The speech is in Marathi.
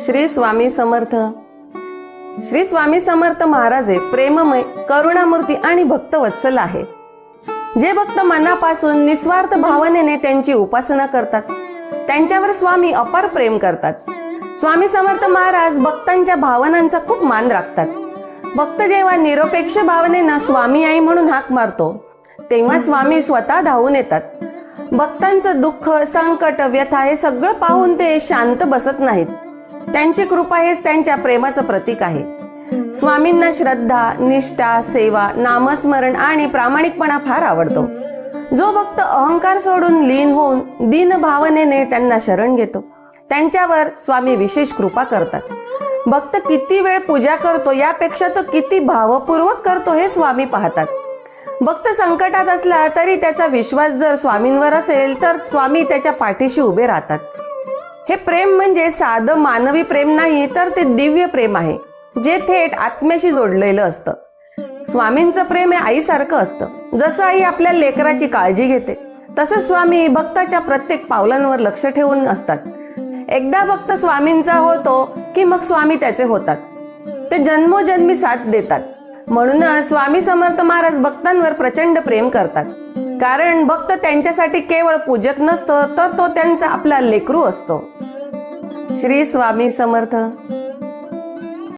श्री स्वामी समर्थ. श्री स्वामी समर्थ महाराज हे प्रेममय, करुणामूर्ती आणि भक्तवत्सल आहे. जे भक्त मनापासून निस्वार्थ भावनेने त्यांची उपासना करतात त्यांच्यावर स्वामी अपार प्रेम करतात. स्वामी समर्थ महाराज भक्तांच्या भावनांचा खूप मान राखतात. भक्त जेव्हा निरपेक्ष भावनेनं स्वामी आई म्हणून हाक मारतो तेव्हा स्वामी स्वतः धावून येतात. भक्तांचं दुःख, संकट, व्यथा हे सगळं पाहून ते शांत बसत नाहीत. त्यांची कृपा हेच त्यांच्या प्रेमाचं प्रतीक आहे. स्वामींना श्रद्धा, निष्ठा, सेवा, नामस्मरण आणि प्रामाणिकपणा फार आवडतो. जो भक्त अहंकार सोडून लीन होऊन दीन भावनेने त्यांना शरण घेतो त्यांच्यावर स्वामी विशेष कृपा करतात. भक्त किती वेळ पूजा करतो यापेक्षा तो किती भावपूर्वक करतो हे स्वामी पाहतात. भक्त संकटात असला तरी त्याचा विश्वास जर स्वामींवर असेल तर स्वामी त्याच्या पाठीशी उभे राहतात. हे प्रेम म्हणजे साधं मानवी प्रेम नाही तर ते दिव्य प्रेम आहे जे थेट आत्म्याशी जोडलेलं असतं. स्वामींचं प्रेम हे आईसारखं असतं. जसं आई आपल्या लेकराची काळजी घेते तसं स्वामी भक्ताच्या प्रत्येक पावलांवर लक्ष ठेवून असतात. एकदा भक्त स्वामींचा होतो की मग स्वामी त्याचे होतात. ते जन्मोजन्मी साथ देतात. म्हणूनच स्वामी समर्थ महाराज भक्तांवर प्रचंड प्रेम करतात. कारण भक्त त्यांच्यासाठी केवळ पूजक नसतो तर तो त्यांचा आपला लेकरू असतो. श्री स्वामी समर्थ.